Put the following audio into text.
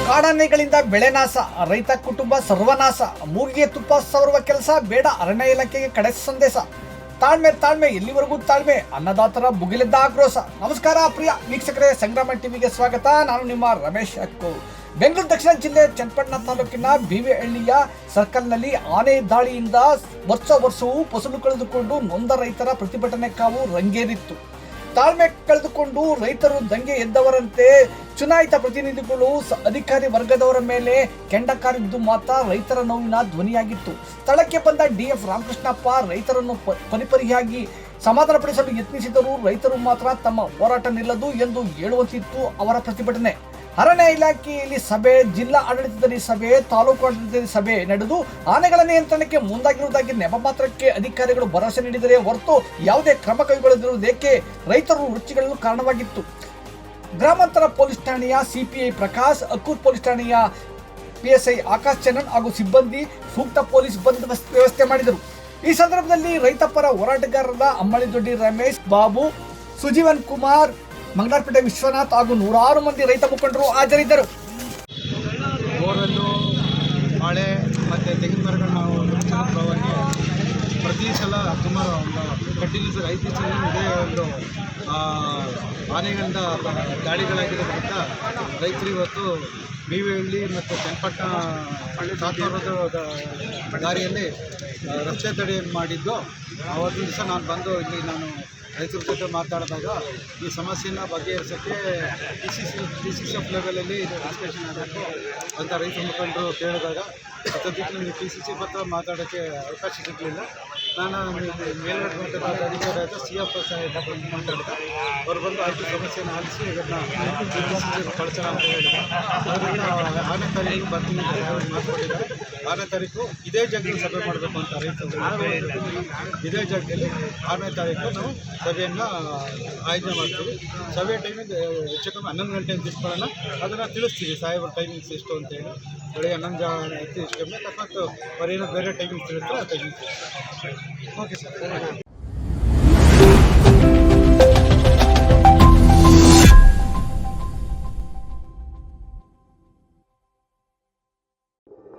ಕಾಡಾನೆಗಳಿಂದ ಬೆಳೆ ನಾಶ, ರೈತ ಕುಟುಂಬ ಸರ್ವನಾಶ, ಮೂಗಿಗೆ ತುಪ್ಪ ಸವರುವ ಕೆಲಸ ಬೇಡ, ಅರಣ್ಯ ಇಲಾಖೆಗೆ ಕಡೆ ಸಂದೇಶ. ತಾಳ್ಮೆ ಎಲ್ಲಿವರೆಗೂ ತಾಳ್ಮೆ, ಅನ್ನದಾತರ ಭುಗಿಲೆದ್ದ ಆಕ್ರೋಶ. ನಮಸ್ಕಾರ ಪ್ರಿಯ ವೀಕ್ಷಕರೇ, ಸಂಗ್ರಾಮ ಟಿವಿಗೆ ಸ್ವಾಗತ. ನಾನು ನಿಮ್ಮ ರಮೇಶ್ ಅಕ್ಕು. ಬೆಂಗಳೂರು ದಕ್ಷಿಣ ಜಿಲ್ಲೆ ಚನ್ನಪಟ್ಟಣ ತಾಲೂಕಿನ ಬಿವಿಹಳ್ಳಿಯ ಸರ್ಕಲ್ನಲ್ಲಿ ಆನೆ ದಾಳಿಯಿಂದ ವರ್ಷವೂ ಫಸಲು ಕಳೆದುಕೊಂಡು ನೊಂದ ರೈತರ ಪ್ರತಿಭಟನೆ ಕಾವು ರಂಗೇರಿತ್ತು. ತಾಳ್ಮೆ ಕಳೆದುಕೊಂಡು ರೈತರು ದಂಗೆ ಎದ್ದವರಂತೆ ಚುನಾಯಿತ ಪ್ರತಿನಿಧಿಗಳು ಅಧಿಕಾರಿ ವರ್ಗದವರ ಮೇಲೆ ಕೆಂಡ ಕಾರಿದ್ದು ಮಾತ್ರ ರೈತರ ನೋವಿನ ಧ್ವನಿಯಾಗಿತ್ತು. ಸ್ಥಳಕ್ಕೆ ಬಂದ ಡಿಎಫ್ ರಾಮಕೃಷ್ಣಪ್ಪ ರೈತರನ್ನು ಪರಿಪರಿಯಾಗಿ ಸಮಾಧಾನಪಡಿಸಲು ಯತ್ನಿಸಿದರೂ ರೈತರು ಮಾತ್ರ ತಮ್ಮ ಹೋರಾಟ ನಿಲ್ಲದು ಎಂದು ಹೇಳುವಂತಿತ್ತು ಅವರ ಪ್ರತಿಭಟನೆ. ಅರಣ್ಯ ಇಲಾಖೆಯಲ್ಲಿ ಸಭೆ, ಜಿಲ್ಲಾ ಆಡಳಿತದಲ್ಲಿ ಸಭೆ, ತಾಲೂಕು ಆಡಳಿತದಲ್ಲಿ ಸಭೆ ನಡೆದು ಆನೆಗಳ ನಿಯಂತ್ರಣಕ್ಕೆ ಮುಂದಾಗಿರುವುದಾಗಿ ನೆಪ ಮಾತ್ರಕ್ಕೆ ಅಧಿಕಾರಿಗಳು ಭರವಸೆ ನೀಡಿದರೆ ಹೊರತು ಯಾವುದೇ ಕ್ರಮ ಕೈಗೊಳ್ಳದಿರುವುದಕ್ಕೆ ರೈತರು ವೃತ್ತಿಗಳಲ್ಲೂ ಕಾರಣವಾಗಿತ್ತು. ಗ್ರಾಮಾಂತರ ಪೊಲೀಸ್ ಠಾಣೆಯ ಸಿಪಿಐ ಪ್ರಕಾಶ್, ಅಕ್ಕೂರ್ ಪೊಲೀಸ್ ಠಾಣೆಯ ಪಿಎಸ್ಐ ಆಕಾಶ್ ಚನ್ನನ್ ಹಾಗೂ ಸಿಬ್ಬಂದಿ ಸೂಕ್ತ ಪೊಲೀಸ್ ಬಂದೋಬಸ್ತ್ ವ್ಯವಸ್ಥೆ ಮಾಡಿದರು. ಈ ಸಂದರ್ಭದಲ್ಲಿ ರೈತ ಪರ ಹೋರಾಟಗಾರರಾದ ಅಮ್ಮಳಿದೊಡ್ಡಿ ರಮೇಶ್, ಬಾಬು, ಸುಜೀವನ್ ಕುಮಾರ್, ಮಂಗಳಾರಪೇಟೆ ವಿಶ್ವನಾಥ್ ಹಾಗೂ ನೂರಾರು ಮಂದಿ ರೈತ ಮುಖಂಡರು ಹಾಜರಿದ್ದರು. ಬೋರ್ವೆಲ್ಲು, ಬಾಳೆ ಮತ್ತು ತೆಂಗಿನ ಮರಗಳು ನಾವು ಪರವಾಗಿ ಪ್ರತಿ ಸಲ ಸುಮಾರು ಕಂಟಿನ್ಯೂಸ್ 5 ದಿವಸದಲ್ಲಿ ಇದೇ ಒಂದು ಆನೆಗಳಿಂದ ದಾಳಿಗಳಾಗಿರೋದ್ರಿಂದ ರೈತರು ಇವತ್ತು ಬಿವಿಹಳ್ಳಿ ಮತ್ತು ಚನ್ನಪಟ್ಟಣ ಸಾತ್ನೂರದ ದಾರಿಯಲ್ಲಿ ರಸ್ತೆ ತಡೆ ಮಾಡಿದ್ದು. ಆವತ್ತಿನ ದಿವಸ ನಾನು ಬಂದು ಇಲ್ಲಿ ರೈತರ ಜೊತೆ ಮಾತಾಡಿದಾಗ ಈ ಸಮಸ್ಯೆನ ಬಗೆಹರಿಸೋಕ್ಕೆ ಡಿ.ಸಿ.ಸಿ.ಎಫ್ ಲೆವೆಲಲ್ಲಿ ಇದು ಡಿಸ್ಕಷನ್ ಆಗಬೇಕು ಅಂತ ರೈತ ಮುಖಂಡರು ಕೇಳಿದಾಗ ಸದ್ಯಕ್ಕೆ ನನಗೆ ಡಿ.ಸಿ.ಸಿ ಹತ್ರ ಮಾತಾಡೋಕ್ಕೆ ಅವಕಾಶ ಸಿಗಲಿಲ್ಲ. ನಾನು ಮೇಲ್ಗಡೆ ಮಾತಾಡಿದ ಅಧಿಕಾರಿ ಆದ CF ಸಾಹೇಬ್ ಮಾತಾಡಿದೆ. ಅವ್ರು ಬಂದು ಆಯ್ತು ಸಮಸ್ಯೆನ ಆಲಿಸಿ ಇದನ್ನು ಡಿ.ಸಿ.ಸಿ ಕಳಿಸೋಣ ಅಂತ ಹೇಳಿದ್ರು. ಅದರಿಂದ 6ನೇ ತಾರೀಕು ಬರ್ತೀನಿ ಅಂತ ಮಾತಾಡಿದ್ದಾರೆ. 6ನೇ ತಾರೀಕು ಇದೇ ಜಾಗದಲ್ಲಿ ಸಭೆ ಮಾಡಬೇಕು ಅಂತ ರೈತರು ಇದೇ ಜಾಗದಲ್ಲಿ 6ನೇ ತಾರೀಕು ನಾವು ಸಭೆಯನ್ನು ಆಯೋಜನೆ ಮಾಡ್ತೀವಿ. ಸಭೆ ಟೈಮಿಂಗ್ ಹೆಚ್ಚು ಕಮ್ಮಿ 11 ಗಂಟೆಗೆ ತಿಳ್ಕೊಳ್ಳೋಣ. ಅದನ್ನು ತಿಳಿಸ್ತೀವಿ ಸಾಹೇಬ್ರ ಟೈಮಿಂಗ್ಸ್ ಎಷ್ಟು ಅಂತೇಳಿ. ಬೆಳಗ್ಗೆ 11 ಎಷ್ಟು ಕಮ್ಮಿ ಅಕಸ್ಮಾತ್ ಅವರೇನೋ ಬೇರೆ ಟೈಮಿಂಗ್ಸ್ ಇರುತ್ತೆ ಆ ಟೈಮಿಂಗ್ಸ್. Okay sir.